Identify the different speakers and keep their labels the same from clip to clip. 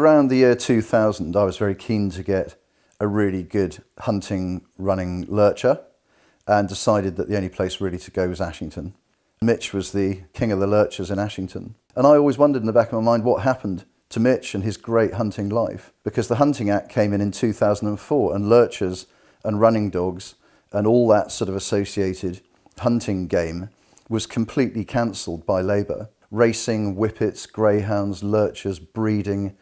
Speaker 1: around the year 2000, I was very keen to get a really good hunting, running lurcher and decided that the only place really to go was Ashington. Mitch was the king of the lurchers in Ashington. And I always wondered in the back of my mind what happened to Mitch and his great hunting life, because the Hunting Act came in 2004 and lurchers and running dogs and all that sort of associated hunting game was completely cancelled by Labour. Racing, whippets, greyhounds, lurchers, breeding,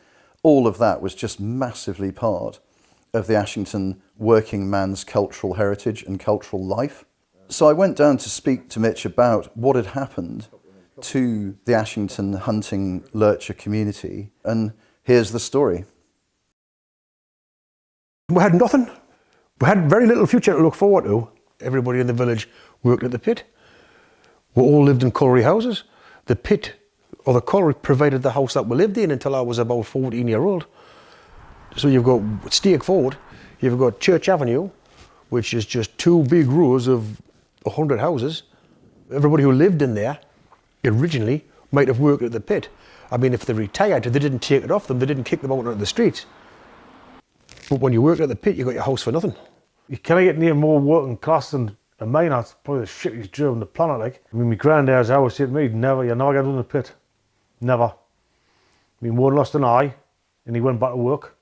Speaker 1: all of that was just massively part of the Ashington working man's cultural heritage and cultural life. So I went down to speak to Mitch about what had happened to the Ashington hunting lurcher community, and here's the story.
Speaker 2: We had nothing. We had very little future to look forward to. Everybody in the village worked at the pit. We all lived in colliery houses. The pit or the colliery provided the house that we lived in until I was about 14-year-old. So you've got Stake Ford, you've got Church Avenue, which is just two big rows of 100 houses. Everybody who lived in there originally might have worked at the pit. I mean, if they retired, they didn't take it off them, they didn't kick them out onto the streets. But when you worked at the pit, you got your house for nothing.
Speaker 3: You can't get near more working class than a mine. That's probably the shittiest job on the planet. Like, I mean, my granddad's always said to me, never, you're never getting in the pit. Never. I mean, one lost an eye and he went back to work.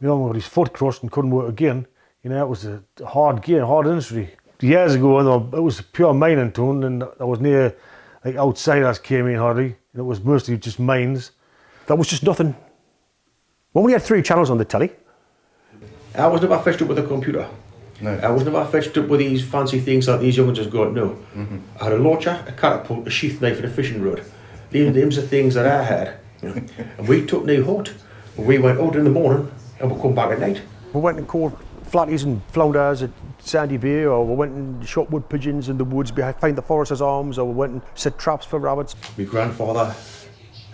Speaker 3: You know, got his foot crushed and couldn't work again. You know, it was a hard game, hard industry. Years ago, it was a pure mining town, and I was near, like, outsiders came in hardly. And it was mostly just mines.
Speaker 2: That was just nothing. When we had 3 channels on the telly, I was never fetched up with a computer.
Speaker 1: No.
Speaker 2: I was never fetched up with these fancy things that these young ones just got. No. Mm-hmm. I had a launcher, a catapult, a sheath knife and a fishing rod. These are things that I had. And we took no hunt. We went out in the morning and we'd come back at night. We went and caught flatties and flounders at Sandy Bay, or we went and shot wood pigeons in the woods behind the Foresters Arms, or we went and set traps for rabbits. My grandfather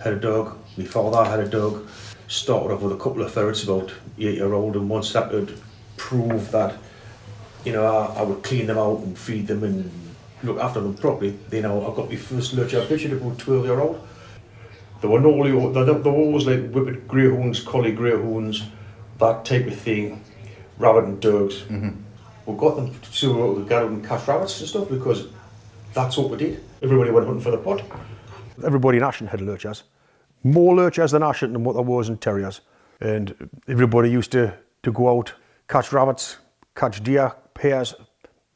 Speaker 2: had a dog, my father had a dog. Started off with a couple of ferrets, about 8-year-old, and once that would prove that, you know, I would clean them out and feed them and look after them properly, then I got my first lurcher bitch at about 12-year-old. There were always like whippet greyhounds, collie greyhounds, that type of thing, rabbit and dogs. Mm-hmm. We got them so we got out and catch rabbits and stuff because that's what we did. Everybody went hunting for the pot. Everybody in Ashington had lurchers. More lurchers than Ashington than what there was in terriers. And everybody used to go out, catch rabbits, catch deer, hares,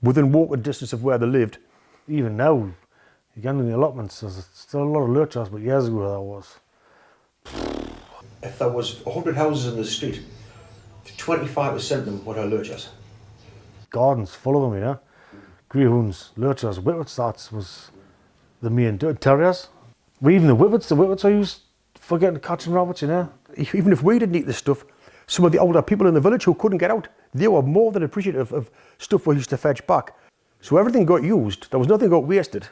Speaker 2: within walking distance of where they lived.
Speaker 3: Even now, again in the allotments, there's still a lot of lurchers, but years ago there was.
Speaker 2: If there was 100 houses in the street, 25% of them would have lurchers.
Speaker 3: Gardens full of them, you know. Greyhounds, lurchers, whippets, that was the main terriers. But even the whippets I used for getting catching rabbits, you know.
Speaker 2: Even if we didn't eat this stuff, some of the older people in the village who couldn't get out, they were more than appreciative of stuff we used to fetch back. So everything got used, there was nothing got wasted.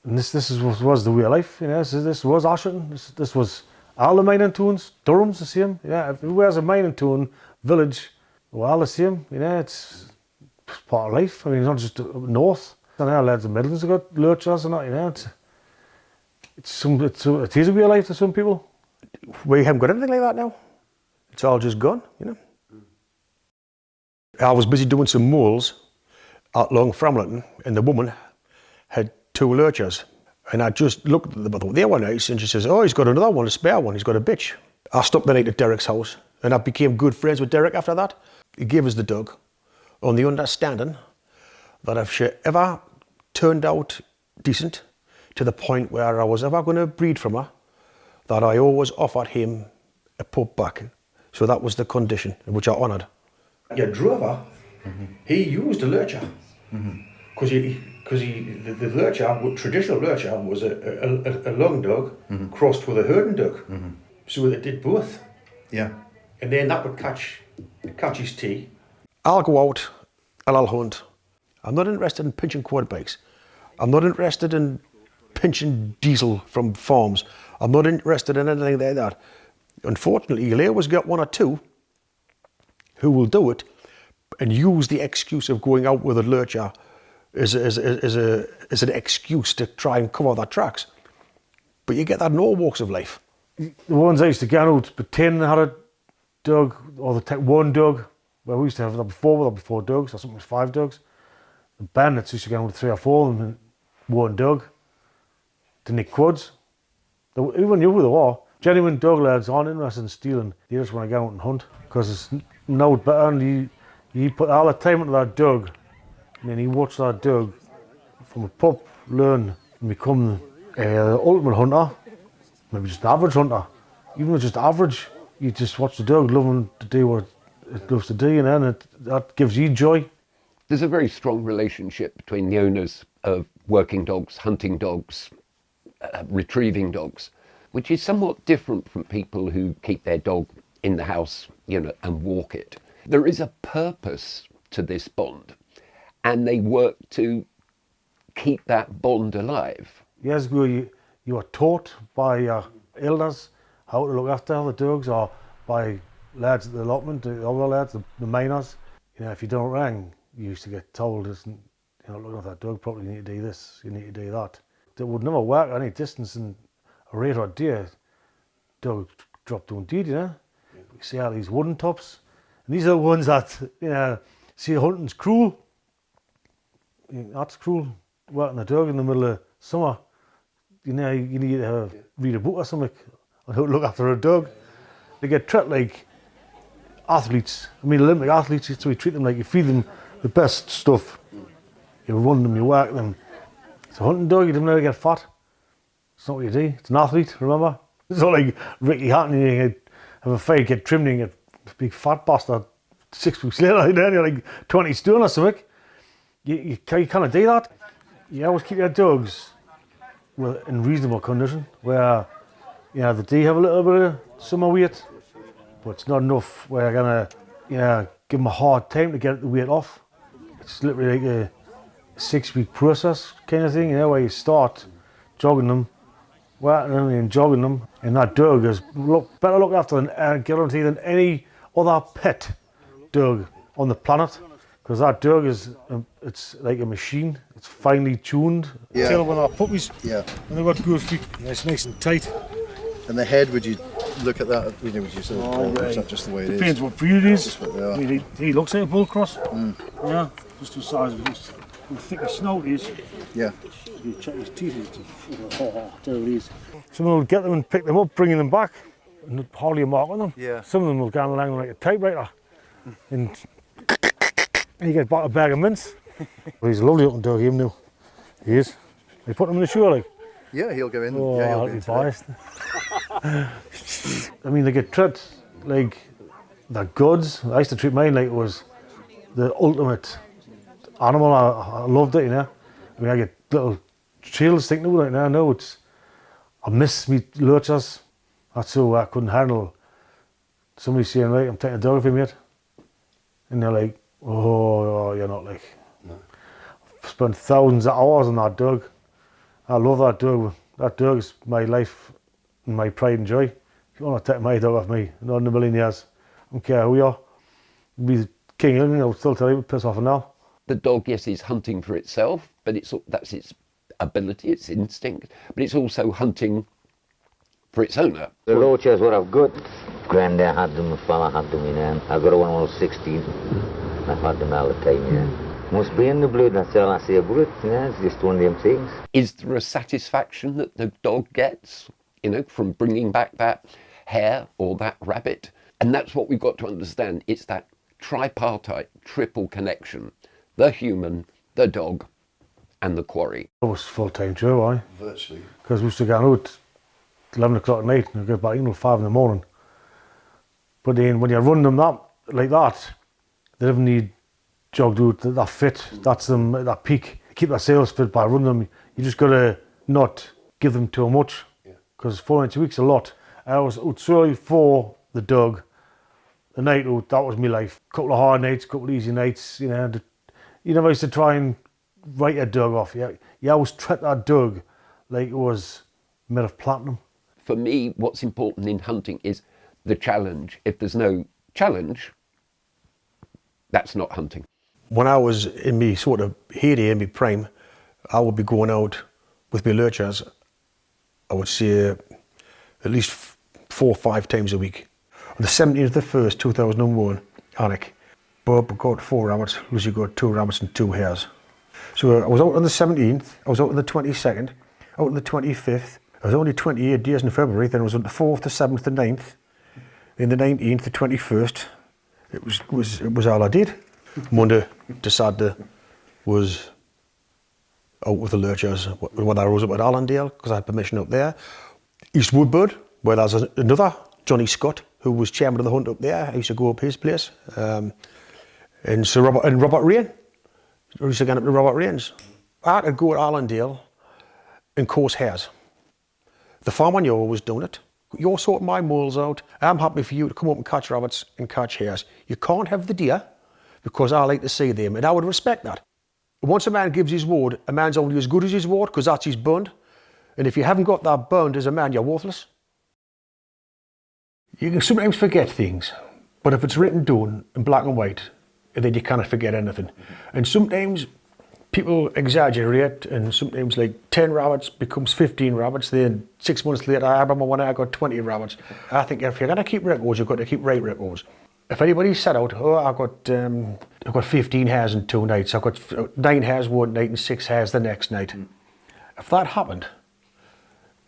Speaker 3: And this was the way of life, you know. This was Ashington, this was all the mining towns. Durham's the same, yeah. Everywhere's a mining town, village, we're all the same, you know. It's part of life. I mean, it's not just up north. And our lads and Midlands have got lurchers and that, you know. It is a way of life to some people.
Speaker 2: We haven't got anything like that now. It's all just gone, you know. I was busy doing some moles out Long Framlington, and the woman had 2 lurchers. And I just looked at them, I thought they were nice, and she says, oh, he's got another one, a spare one, he's got a bitch. I stopped the night at Derek's house, and I became good friends with Derek after that. He gave us the dog on the understanding that if she ever turned out decent, to the point where I was ever going to breed from her, that I always offered him a pup back. So that was the condition, which I honoured. Your drover, he used a lurcher. Because the lurcher, traditional lurcher, was a long dog crossed with a herding dog. So they did both.
Speaker 1: Yeah.
Speaker 2: And then that would catch his tea. I'll go out and I'll hunt. I'm not interested in pinching quad bikes. I'm not interested in pinching diesel from farms. I'm not interested in anything like that. Unfortunately, you'll always get 1 or 2 who will do it and use the excuse of going out with a lurcher as an excuse to try and cover their tracks. But you get that in all walks of life.
Speaker 3: The ones I used to get out, pretending I had dog, or they take one dog, well we used to have that before, there'd be 4 dogs, or sometimes 5 dogs. The bandits used to go with 3 or 4 of them and one dog to nick quads. They even knew who they were. Genuine dog lads aren't interested in stealing, they just want to go out and hunt, because it's no better, and you put all the time into that dog, and then you watch that dog from a pup learn and become the ultimate hunter, maybe just an average hunter. Even if it's just average, you just watch the dog loving to do what it loves to do, and then that gives you joy.
Speaker 4: There's a very strong relationship between the owners of working dogs, hunting dogs, retrieving dogs, which is somewhat different from people who keep their dog in the house, and walk it. There is a purpose to this bond, and they work to keep that bond alive.
Speaker 3: Years ago, you were taught by your elders how to look after the dogs, or by lads at the allotment, the other lads, the miners. If you don't ring, you used to get told, looking after that dog properly, you need to do this, you need to do that. It would never work any distance in a rate or deer. Dog dropped down dead, You see all these wooden tops, and these are the ones that, see hunting's cruel. That's cruel, working the dog in the middle of summer. You need to read a book or something on how to look after a dog. They get treated like athletes. Olympic athletes, so you treat them like you feed them the best stuff. You run them, you work them. It's a hunting dog, you don't never get fat. It's not what you do. It's an athlete, remember? It's not like Ricky Hatton, you have a fight, get trimmed, and you get a big fat bastard 6 weeks later, then you're like 20 stone or something. You can't do that. You always keep your dogs in reasonable condition, where they do have a little bit of summer weight, but it's not enough where you're gonna give them a hard time to get the weight off. It's literally like a 6-week process kind of thing, where you start jogging them, working them and jogging them, and that dog is better looked after than guaranteed than any other pet dog on the planet. Because that dog it's like a machine. It's finely tuned.
Speaker 1: Yeah.
Speaker 3: Tell when they're puppies.
Speaker 1: Yeah.
Speaker 3: And they've got good feet. It's nice and tight.
Speaker 1: And the head, would you look at that? Would you say, is that just the way it is?
Speaker 3: Depends what breed it is.
Speaker 1: That's what they are.
Speaker 3: He looks like a bull cross. Yeah, just the size of his. How thick his snout is.
Speaker 1: Yeah.
Speaker 3: You check his teeth. There it is. Someone will get them and pick them up, bringing them back, and hardly a mark on them.
Speaker 1: Yeah.
Speaker 3: Some of them will go along like a typewriter, and you get back a bag of mints. Well, he's a lovely looking dog, him now. He is. You put him in the shoe, like.
Speaker 1: Yeah, he'll go in.
Speaker 3: Oh,
Speaker 1: yeah, he'll
Speaker 3: I'll
Speaker 1: go
Speaker 3: be
Speaker 1: in
Speaker 3: biased. They get treated like they're gods. I used to treat mine like it was the ultimate animal. I loved it, I get little chills thinking about it now. No, I miss me lurchers. That's how I couldn't handle somebody saying, right, I'm taking a dog for you, mate. And they're like, oh, you're not like. No. I've spent thousands of hours on that dog. I love that dog. That dog is my life and my pride and joy. If you want to take my dog off me, not in a million years, I don't care who you are. You'd be the king of England, I would still tell you, piss off now.
Speaker 4: The dog, yes, is hunting for itself, but that's its ability, its instinct, but it's also hunting for its owner.
Speaker 5: The loaches what I've got, Granddad had them, my father had them, I got one when I was 16. I've had them all the time, Must be in the blood, that's all I say about it, it's just one of them things.
Speaker 4: Is there a satisfaction that the dog gets, from bringing back that hare or that rabbit? And that's what we've got to understand. It's that tripartite, triple connection. The human, the dog, and the quarry.
Speaker 3: It was full-time job,
Speaker 1: Virtually.
Speaker 3: Because we used to go out 11 o'clock at night and get back in at 5 in the morning. But then when you run them like that, they don't need jogged out, they're fit, that's them at that peak. Keep their sails fit by running them. You just got to not give them too much, because 4 nights a week's a lot. I was out solely for the dog. The night out, that was my life. Couple of hard nights, couple of easy nights, You never used to try and write a dog off. You always treat that dog like it was made of platinum.
Speaker 4: For me, what's important in hunting is the challenge. If there's no challenge, that's not hunting.
Speaker 2: When I was in my sort of heyday, in my prime, I would be going out with my lurchers, I would say at least 4 or 5 times a week. On the 17th of the 1st, 2001, Alec, Bob got 4 rabbits, Lucy got 2 rabbits and 2 hares. So I was out on the 17th, I was out on the 22nd, out on the 25th. I was only 28 days in February, then I was on the 4th, the 7th, the 9th. Then the 19th, the 21st, it was all I did. Monday to Saturday was out with the lurchers when I was up at Allendale, because I had permission up there. East Woodbird, where there's another Johnny Scott, who was chairman of the hunt up there. I used to go up his place. And Sir Robert and Robert Rain. I used to go up to Robert Rain's. I had to go at Allendale and course hares. The farm on your was doing it. You're sorting my moles out. I'm happy for you to come up and catch rabbits and catch hares. You can't have the deer because I like to see them, and I would respect that. Once a man gives his word, a man's only as good as his word because that's his bond. And if you haven't got that bond as a man, you're worthless. You can sometimes forget things, but if it's written down in black and white, then you cannot forget anything. And sometimes people exaggerate, and sometimes like 10 rabbits becomes 15 rabbits. Then 6 months later, I remember when I got 20 rabbits. I think if you're going to keep records, you've got to keep right records. If anybody set out, oh, I've got 15 hares in 2 nights, I've got 9 hares one night and 6 hares the next night. If that happened,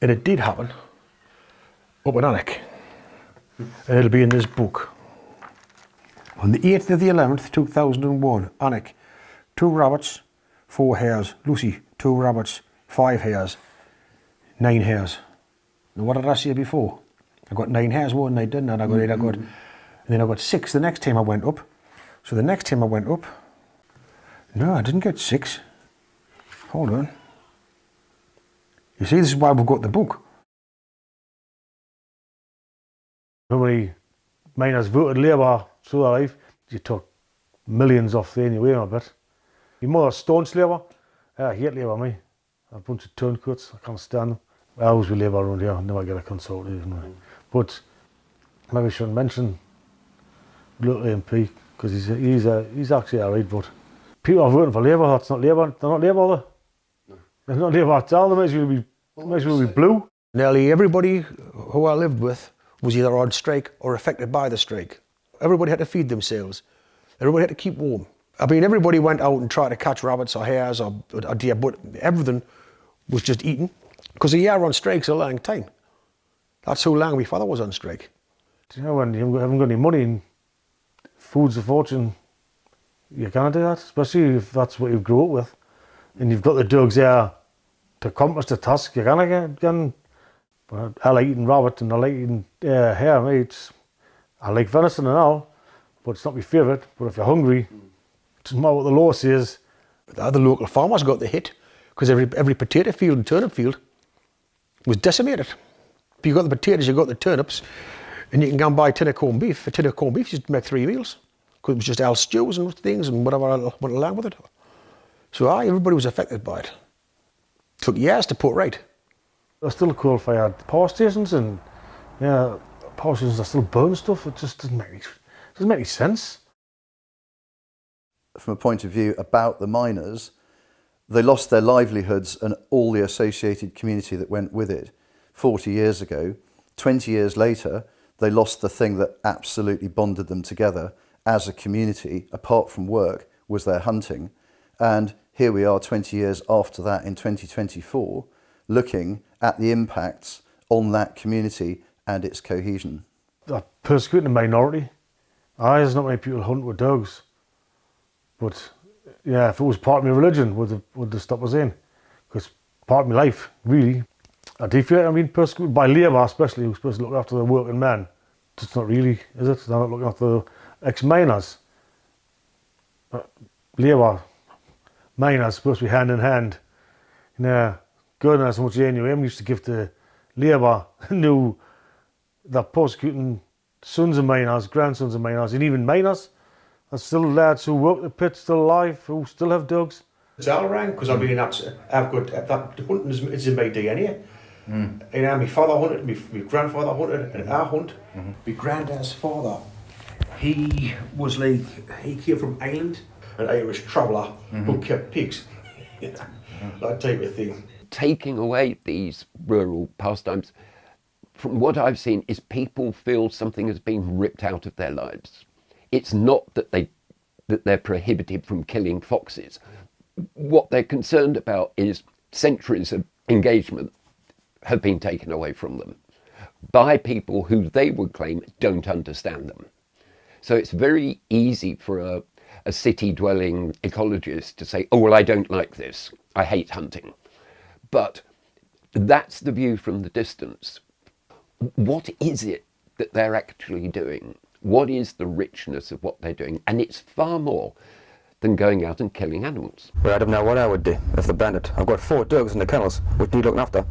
Speaker 2: and it did happen, up in Alec, and it'll be in this book. On the 8th of the 11th, 2001, Alec, 2 rabbits, 4 hares. Lucy, 2 rabbits, 5 hares, 9 hares. Now what did I say before? I got 9 hares one night, didn't I? And then I got 6 the next time I went up. So the next time I went up, no, I didn't get 6. Hold on. You see, this is why we've got the book.
Speaker 3: How many miners voted Labour through their life? You took millions off there anyway, I bet. Your mother's staunch Labour. I hate Labour, me. A bunch of turncoats, I can't stand them. I always be Labour around here, I never get a consultation. But maybe I shouldn't mention little MP, because he's actually alright, but people are voting for Labour, that's not Labour. They're not Labour, though. No. They're not Labour at all, they might as well be blue.
Speaker 2: Nearly everybody who I lived with was either on strike or affected by the strike. Everybody had to feed themselves. Everybody had to keep warm. I mean, everybody went out and tried to catch rabbits or hares or deer, but everything was just eaten. Because a year on strike's a long time. That's how long my father was on strike.
Speaker 3: Do you know, when you haven't got any money and food's a fortune, you can't do that, especially if that's what you grew up with. And you've got the dogs there to accomplish the task. You can't. But I like eating rabbit and I like eating hare, mate. I like venison and all, but it's not my favourite. But if you're hungry, it doesn't matter what the law says.
Speaker 2: The other local farmers got the hit because every potato field and turnip field was decimated. If you got the potatoes, you got the turnips, and you can go and buy a tin of corned beef. A tin of corned beef just make 3 meals because it was just all stews and things and whatever went along with it. So everybody was affected by it. Took years to put right.
Speaker 3: There's still coal-fired power stations, and power stations are still burning stuff. It just doesn't make any sense.
Speaker 1: From a point of view about the miners, they lost their livelihoods and all the associated community that went with it 40 years ago. 20 years later, they lost the thing that absolutely bonded them together as a community, apart from work, was their hunting. And here we are 20 years after that in 2024, looking at the impacts on that community and its cohesion.
Speaker 3: They're persecuting the minority. There's not many people hunt with dogs. But yeah, if it was part of my religion, would they stop us in? Because part of my life, really. I do feel I'm being persecuted by Labour, especially, who's supposed to look after the working man. It's not really, is it? They're not looking after the ex-miners. Labour, miners, supposed to be hand in hand. God knows how much the NUM used to give to Labour, knew they're persecuting sons of miners, grandsons of miners, and even miners. There's still lads who work the pit, still alive, who still have dogs.
Speaker 2: It's all right, because I've got that hunting is in my DNA. My father hunted, my grandfather hunted, and I hunt. My granddad's father, he came from Ireland, an Irish traveller who kept pigs. That type of thing.
Speaker 4: Taking away these rural pastimes from what I've seen, is people feel something has been ripped out of their lives. It's not that they're prohibited from killing foxes. What they're concerned about is centuries of engagement have been taken away from them by people who they would claim don't understand them. So it's very easy for a city-dwelling ecologist to say, oh, well, I don't like this. I hate hunting. But that's the view from the distance. What is it that they're actually doing? What is the richness of what they're doing? And it's far more than going out and killing animals.
Speaker 6: Well, I don't know what I would do if they're banded. I've got 4 dogs in the kennels, which need looking after.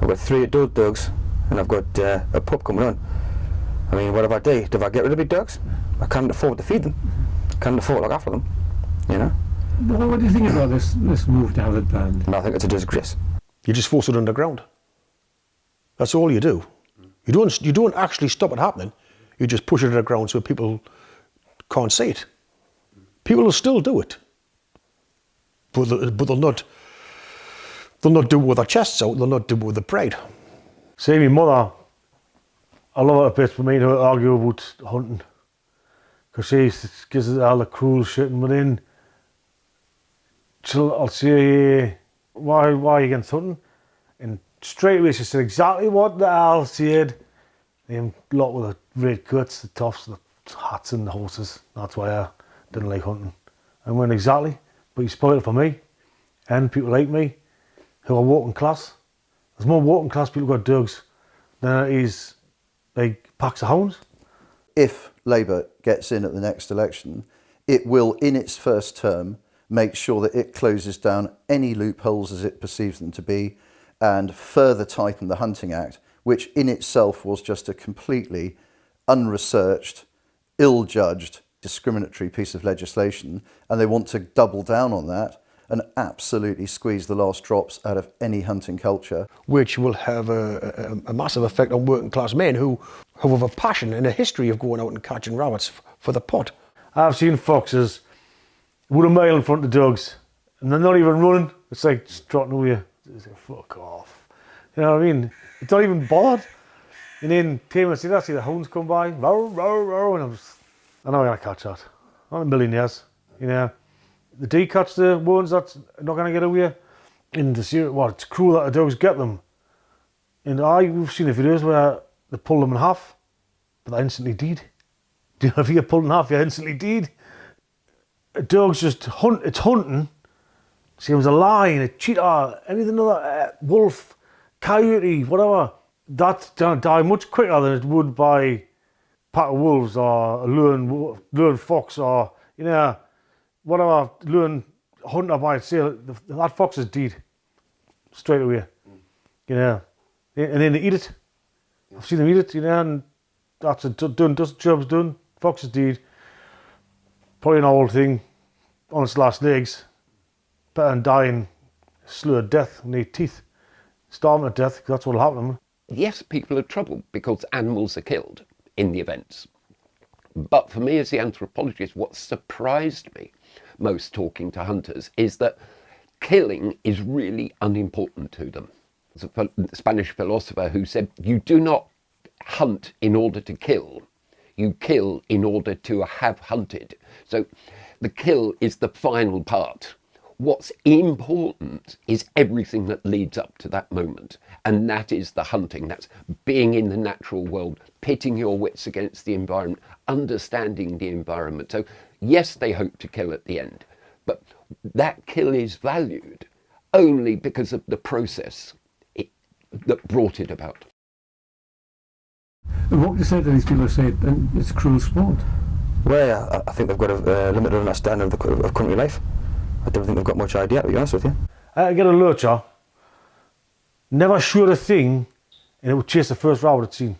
Speaker 6: I've got 3 adult dogs, and I've got a pup coming on. I mean, what if I do? Do I get rid of my dogs? I can't afford to feed them. I can't afford to look after them, you know?
Speaker 7: Well, what do you think about this move to have it banned?
Speaker 6: And I think it's a disgrace.
Speaker 8: You just force it underground. That's all you do. You don't actually stop it happening. You just push it underground so people can't see it. People will still do it, but they'll not do it with their chests out. They'll not do it with their pride.
Speaker 3: See, my mother, I love it a bit for me to argue about hunting, because she gives us all the cruel shit, and then I'll say, why are you against hunting? And straight away she said exactly what the owl said. Them lot with the red coats, the toffs, the hats and the horses. That's why I didn't like hunting. I went, exactly, but you spoiled it for me and people like me who are working class. There's more working class people who got dogs than it is like packs of hounds.
Speaker 1: If Labour gets in at the next election, it will, in its first term, make sure that it closes down any loopholes as it perceives them to be and further tighten the Hunting Act, which in itself was just a completely unresearched, ill-judged, discriminatory piece of legislation, and they want to double down on that and absolutely squeeze the last drops out of any hunting culture.
Speaker 8: Which will have a massive effect on working class men who have a passion and a history of going out and catching rabbits for the pot.
Speaker 3: I've seen foxes with a mile in front of the dogs and they're not even running. It's like strutting away. It's like, fuck off. You know what I mean? It's not even bothered. And then Tim and see the hounds come by, row, row, row, and I know I'm going to catch that. Not in a million years, you know. The D catch the ones that's not going to get away. And it's cruel that the dogs get them. And we've seen the videos where they pull them in half, but they instantly dead. Do you know if you get pulled in half, you're instantly dead? Dogs just hunt, it's hunting. Same as a lion, a cheetah, anything other, wolf, coyote, whatever. That's going to die much quicker than it would by a pack of wolves or a lone fox or, you know, whatever lone hunter might say. That fox is dead straight away, you know. And then they eat it. I've seen them eat it, you know, and that's it done, job's done. Fox is dead. Probably an old thing on its last legs. Better than dying slow death, need teeth, starving to death, because that's what'll happen.
Speaker 4: Yes, people are troubled because animals are killed in the events. But for me as the anthropologist, what surprised me most talking to hunters is that killing is really unimportant to them. There's a Spanish philosopher who said, you do not hunt in order to kill, you kill in order to have hunted. So the kill is the final part. What's important is everything that leads up to that moment. And that is the hunting. That's being in the natural world, pitting your wits against the environment, understanding the environment. So yes, they hope to kill at the end, but that kill is valued only because of the process that brought it about.
Speaker 7: And what would you say to these people who say it's cruel sport?
Speaker 6: Well, I think they've got a limited understanding of country life. I don't think they've got much idea, to be honest with you.
Speaker 3: I get a lurcher, never shoot a thing, and it would chase the first rabbit it's seen.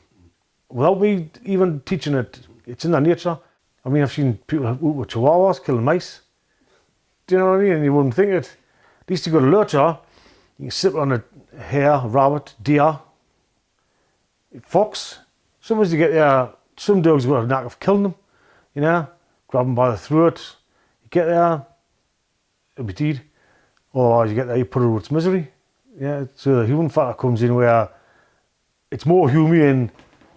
Speaker 3: Without me even teaching it, it's in their nature. I mean, I've seen people with chihuahuas killing mice. Do you know what I mean? And you wouldn't think it. At least you got a lurcher, you can sit on a hare, rabbit, deer, fox. Sometimes you get some dogs got a knack of killing them, you know, grab them by the throat. You get there, it'll be dead. Otherwise you get there, you put it with its misery. Yeah, so the human factor comes in where it's more humane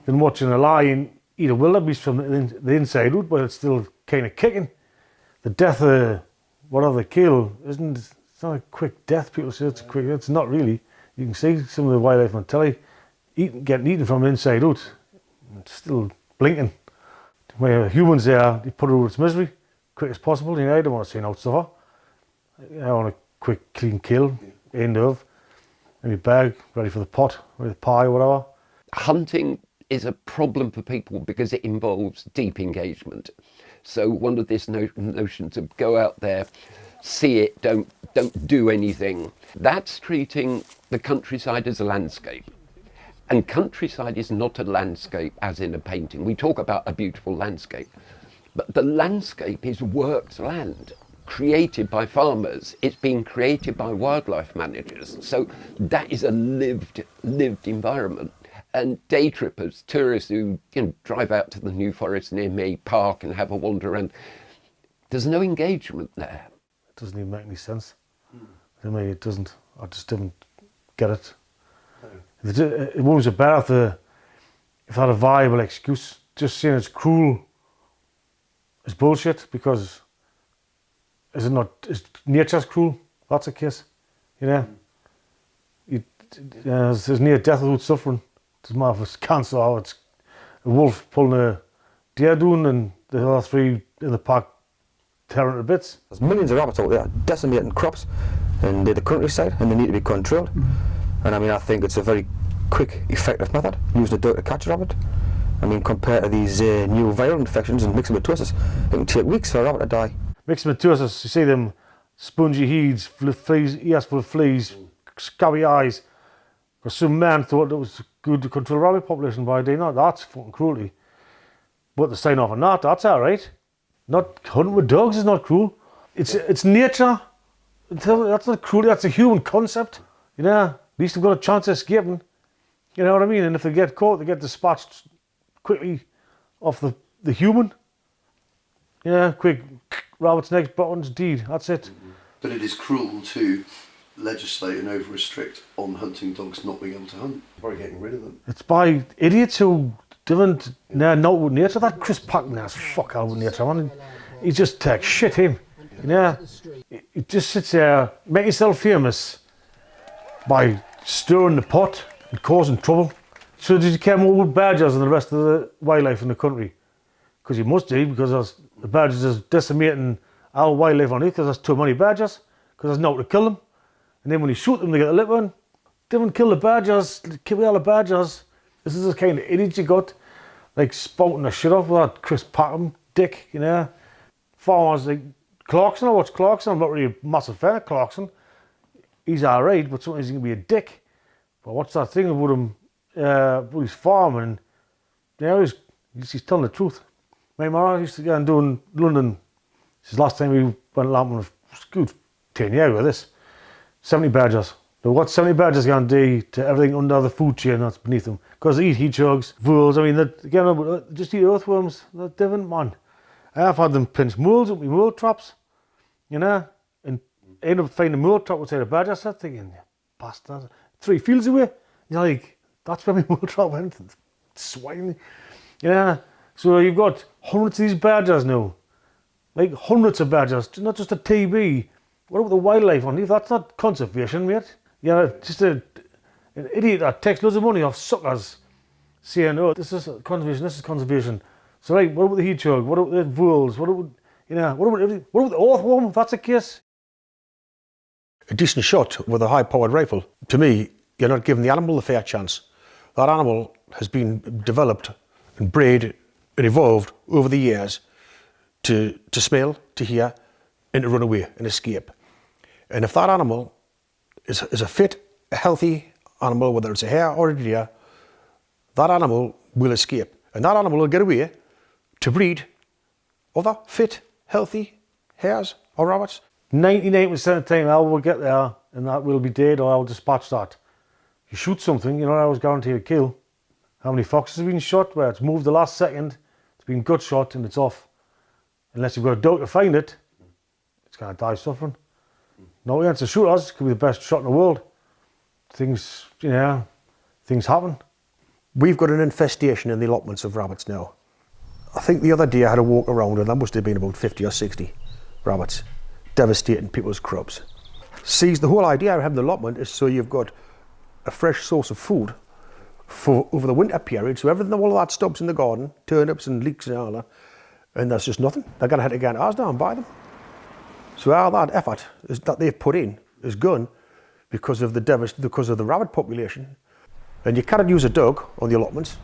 Speaker 3: than watching a lion eat a wildebeest from the inside out, but it's still kind of kicking. The death of whatever they kill it's not a quick death. People say it's quick. It's not really. You can see some of the wildlife on telly getting eaten from the inside out. It's still blinking. Where humans there, you put it out of its misery quick as possible. You know, I don't want to see an out suffer. I want a quick, clean kill, end of. Maybe bag, ready for the pot, ready for the pie, whatever.
Speaker 4: Hunting is a problem for people because it involves deep engagement. So one of these notions of go out there, see it, don't do anything. That's treating the countryside as a landscape. And countryside is not a landscape as in a painting. We talk about a beautiful landscape, but the landscape is worked land, created by farmers. It's being created by wildlife managers. So that is a lived environment. And day trippers, tourists who drive out to the New Forest near me, park and have a wander around, there's no engagement there.
Speaker 3: It doesn't even make any sense. To me, it doesn't. I just didn't get it. It wouldn't be better if I had a viable excuse. Just saying it's cruel is bullshit, because is it not? Is nature's cruel? That's the case. You know, there's near death without suffering. It doesn't matter if it's cancer or it's a wolf pulling a deer down and the other three in the pack tearing to bits.
Speaker 6: There's millions of rabbits out there decimating crops in the countryside, and they need to be controlled. And I mean, I think it's a very quick, effective method, using a dog to catch a rabbit. I mean, compared to these new viral infections and myxomatosis, it can take weeks for a rabbit to die.
Speaker 3: Myxomatosis, you see them spongy heads, fleas, ears full of fleas, scabby eyes. Because some man thought it was good to control rabbit population by doing that. That's fucking cruelty. But to sign off on that, that's alright. Not hunting with dogs is not cruel. It's nature. That's not cruelty, that's a human concept. You know, at least they've got a chance of escaping. You know what I mean? And if they get caught, they get dispatched quickly off the human. Yeah, quick, rabbit's next, buttons, deed, that's it.
Speaker 1: But it is cruel to legislate and over-restrict on hunting dogs not being able to hunt by getting rid of them.
Speaker 3: It's by idiots who don't know with nature. That Chris Packman has fuck out with nature, man. He just takes shit, him. You know, he just sits there, making himself famous by stirring the pot and causing trouble. So does he care more about badgers than the rest of the wildlife in the country? Because he must do, because the badgers are decimating our wildlife on it, because there's too many badgers, because there's nowhere to kill them. And then when you shoot them, they get the lip on. Don't kill the badgers, kill all the badgers. This is the kind of idiot you got, like spouting the shit off with that Chris Packham dick, you know. Farmers like Clarkson, I watch Clarkson, I'm not really a massive fan of Clarkson. He's alright, but sometimes he can be a dick. But what's that thing about him, about his farm, and you know, he's telling the truth. My mother used to go and do in London. This is the last time we went lamping, it was good 10 years with this. 70 badgers. Now what's 70 badgers going to do to everything under the food chain that's beneath them? Because they eat hedgehogs, voles, I mean, they just eat earthworms. They're different, man. I've had them pinch moles with my mole traps, you know, and end up finding a mole trap outside a badger set, thinking, bastard, 3 fields away. And you're like, that's where my mole trap went, swine. You know, so you've got hundreds of these badgers now, like hundreds of badgers, not just a TB. What about the wildlife on it? That's not conservation, mate. You're just an idiot that takes loads of money off suckers saying, oh, this is conservation, this is conservation. So right, what about the hedgehog? What about the voles? What about, you know, what about everything? What about the earthworm, if that's the case?
Speaker 8: A decent shot with a high-powered rifle, to me, you're not giving the animal a fair chance. That animal has been developed and bred and evolved over the years to smell, to hear, and to run away and escape. And if that animal is a fit, a healthy animal, whether it's a hare or a deer, that animal will escape. And that animal will get away to breed other fit, healthy hares or rabbits.
Speaker 3: 99% of the time I will get there and that will be dead, or I'll dispatch that. You shoot something, you know, I was guaranteed a kill. How many foxes have been shot where it's moved the last second, it's been gut shot and it's off. Unless you've got a dog to find it, it's going to die suffering. No chance to shoot us, it could be the best shot in the world. Things, you know, things happen.
Speaker 8: We've got an infestation in the allotments of rabbits now. I think the other day I had a walk around and there must have been about 50 or 60 rabbits devastating people's crops. See, the whole idea of having the allotment is so you've got a fresh source of food for over the winter period, so everything, all of that stops in the garden, turnips and leeks and all that, and there's just nothing. They're going to have to go into Asda and buy them. So all that effort that they've put in is gone because of the rabbit population. And you cannot use a dog on the allotments,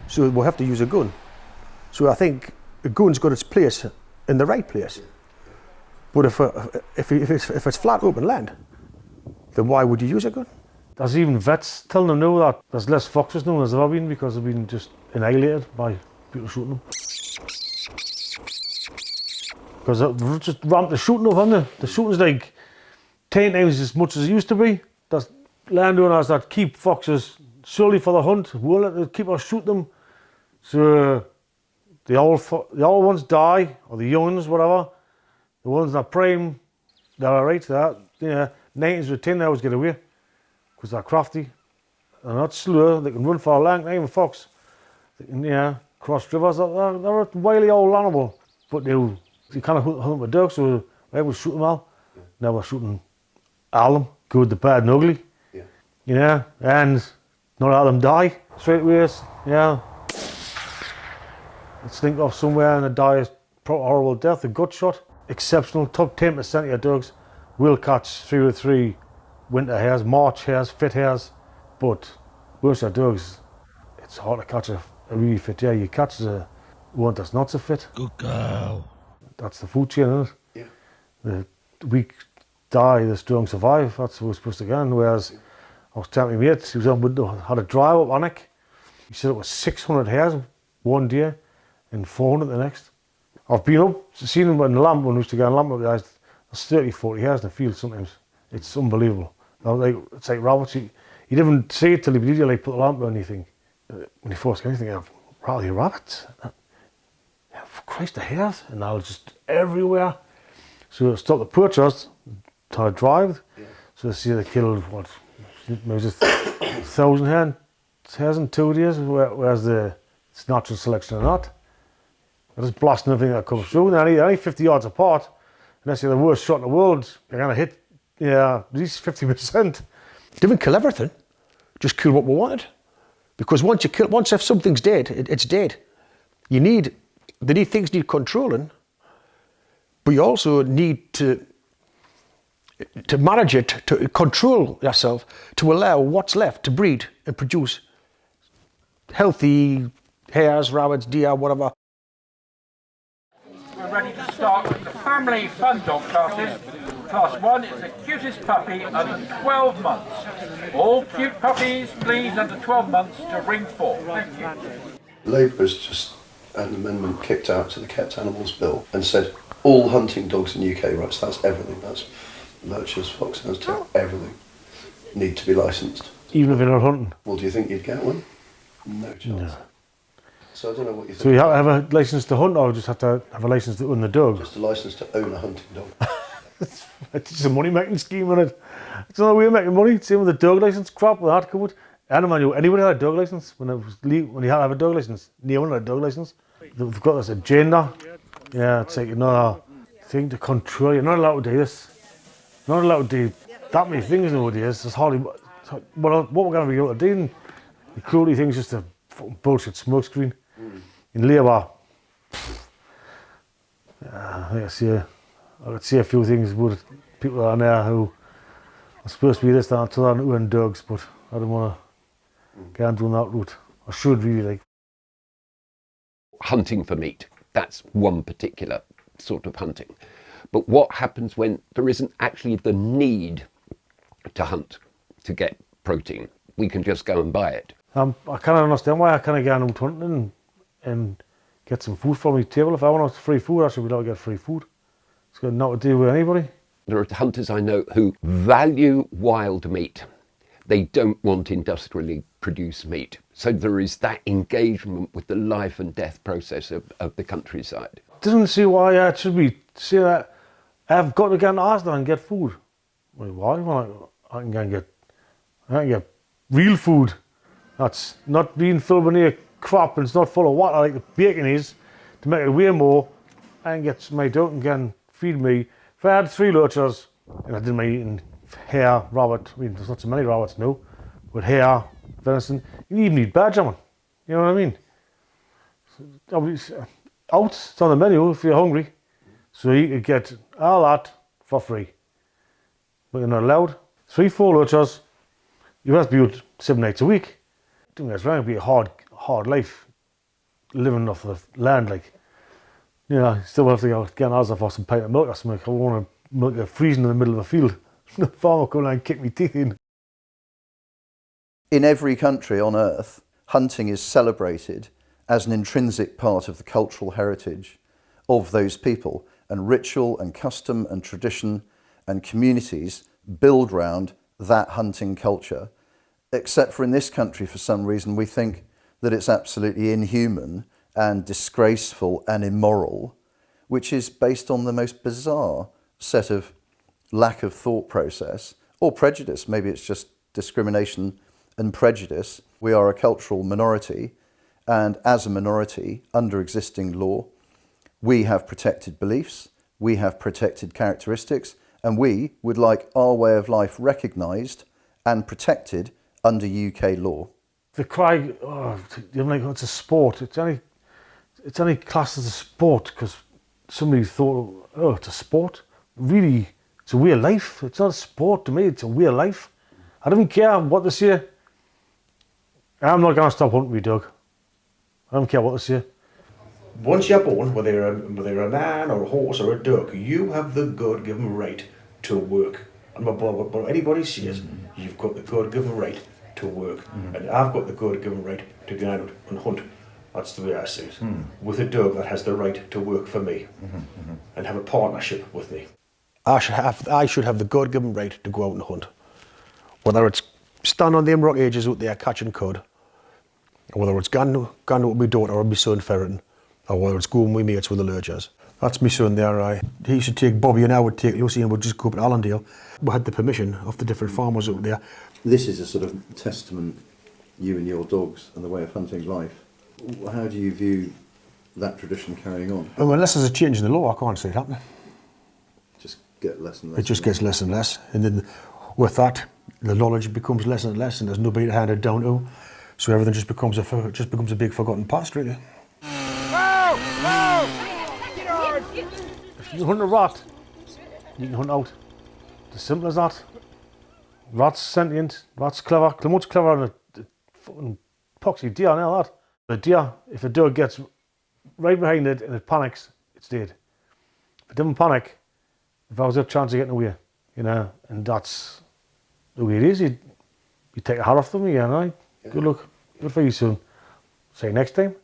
Speaker 8: so we'll have to use a gun. So I think a gun's got its place in the right place. But if it's flat open land, then why would you use a gun?
Speaker 3: There's even vets telling them now that there's less foxes now than there's ever been because they've been just annihilated by people shooting them. Because they've just ramped the shooting up, haven't they? The shooting's like 10 times as much as it used to be. There's landowners that keep foxes solely for the hunt, won't let them keep or shoot them. So the old ones die, or the young ones, whatever. The ones that prime, they're alright. Yeah, 90s with 10 they always get away because they're crafty. They're not slow. They can run for a long time. A fox, they can cross rivers. They're a wily old animal, but you can't hunt them with dogs. So I would shoot them all. Now we're shooting all of them, good, the bad, and ugly. Yeah, and not all of them die straight away. Yeah, let's think of somewhere and they die a horrible death, a gut shot. Exceptional, top 10% of your dogs will catch 3 or 3 winter hares, March hares, fit hares, but most of your dogs, it's hard to catch a really fit hare. You catch the one that's not so fit.
Speaker 9: Good girl.
Speaker 3: That's the food chain, isn't it? Yeah. The weak die, the strong survive. That's what we're supposed to get. Whereas I was telling my mate, he was on window, had a drive up on it. He said it was 600 hares one day and 400 the next. I've been up, seen them in the lamp when we used to get a lamp up there. There's 30, 40 hares in the field sometimes. It's unbelievable. It's like rabbits. You didn't even see it till you believe you like put the lamp on and you think, when you first get anything, rather rabbits. For Christ, the hares. And now it's just everywhere. So I stopped the poachers to drive. So they see they killed, what, maybe just 1,000 hares in 2 days, whereas it's natural selection or not. They're just blasting everything that comes through. They're only 50 yards apart. Unless you're the worst shot in the world, you're going to hit at least 50%.
Speaker 8: They didn't kill everything, just kill what we wanted. Because once if something's dead, it's dead. Things need controlling, but you also need to manage it, to control yourself, to allow what's left to breed and produce healthy hares, rabbits, deer, whatever.
Speaker 10: We're ready to start with the family fun dog classes. Class 1 is the cutest puppy under 12 months. All cute puppies, please, under 12 months to ring 4. Thank you.
Speaker 1: Labour's just had an amendment kicked out to the Kept Animals Bill and said all hunting dogs in the UK, right, so that's everything, that's lurchers, foxhounds, everything, need to be licensed.
Speaker 3: Even if you're not hunting?
Speaker 1: Well, do you think you'd get one? No chance. No. So I don't know what you think.
Speaker 3: So you have to have a licence to hunt, or just have to have a licence to own the dog?
Speaker 1: Just a licence to own a hunting dog.
Speaker 3: It's just a money-making scheme, isn't it? It's another way of making money. Same with the dog licence crap, with that covered. I don't know anybody had a dog licence when you had to have a dog licence. No one had a dog licence. They've got this agenda. Yeah, it's like another thing to control. You're not allowed to do this. You're not allowed to do that many things nowadays. It's hardly what we're going to be able to do. The cruelty thing is just a fucking bullshit smokescreen. In Labour, I could see a few things about people that are there who are supposed to be this, that, and that, and own dogs, but I don't want to get on down that route. I should really like.
Speaker 4: Hunting for meat, that's one particular sort of hunting. But what happens when there isn't actually the need to hunt to get protein? We can just go and buy it.
Speaker 3: I can't understand why I can't get out hunting and get some food from my table. If I want free food, I should be able to get free food. It's got nothing to do with anybody.
Speaker 4: There are hunters I know who value wild meat. They don't want industrially produced meat. So there is that engagement with the life and death process of the countryside.
Speaker 3: Doesn't see why I should be saying that I've got to get an Asda and get food. Well, why? Well, I can get real food That's not being filled with any crap and it's not full of water like the bacon is to make it weigh more and get my dog and can feed me. If I had 3 lurchers and I didn't mind eating hare, rabbit, I mean there's not so many rabbits now, but hare, venison, you even eat badger, man. You know what I mean? So, out, it's on the menu if you're hungry. So you could get all that for free. But you're not allowed. 3-4 lurchers, you have to be out 7 nights a week. I think that's right, it'd be a hard life living off the land, like. You know, you still have to go get an Asda for some pint of milk or something. I want to milk a freezing in the middle of a field. The farmer come along and kick me teeth in.
Speaker 1: In every country on earth, hunting is celebrated as an intrinsic part of the cultural heritage of those people, and ritual and custom and tradition and communities build round that hunting culture. Except for in this country, for some reason, we think that it's absolutely inhuman and disgraceful and immoral, which is based on the most bizarre set of lack of thought process or prejudice. Maybe it's just discrimination and prejudice. We are a cultural minority, and as a minority, under existing law, we have protected beliefs, we have protected characteristics, and we would like our way of life recognised and protected under UK law.
Speaker 3: The cry, oh, it's a sport. It's only classed as a sport because somebody thought, oh, it's a sport. Really, it's a way of life. It's not a sport to me, it's a way of life. I don't care what they say. I'm not going to stop hunting with dog. I don't care what they say.
Speaker 2: Once you're born, whether you're a man or a horse or a duck, you have the God-given right to work. And what anybody says, you've got the God-given right to work. And I've got the God-given right to go out and hunt. That's the way I see it. With a dog that has the right to work for me and have a partnership with me.
Speaker 8: I should have the God-given right to go out and hunt. Whether it's stand on them rock edges out there catching cod, or whether it's gone out with my daughter or my son ferreting, or whether it's going with mates with the lurchers. That's my son there, He used to take Bobby and I would take Lucy and we'd just go up to Allendale. We had the permission of the different farmers out there.
Speaker 1: This is a sort of testament, you and your dogs and the way of hunting life. How do you view that tradition carrying on?
Speaker 8: Well, unless there's a change in the law, I can't see it happening.
Speaker 1: Just get less and less.
Speaker 8: It just gets less and less, and then with that, the knowledge becomes less and less, and there's nobody to hand it down to. So everything just becomes a big forgotten past, really.
Speaker 3: If you hunt a rat, you can hunt out. It's as simple as that. Rat's sentient, rat's clever, much cleverer than a fucking poxy deer and all that. The deer, if a dog gets right behind it and it panics, it's dead. If it doesn't panic, if I was a chance of getting away, you know, and that's the way it is. You take a hat off them, you know, good luck, good for you soon. See you next time.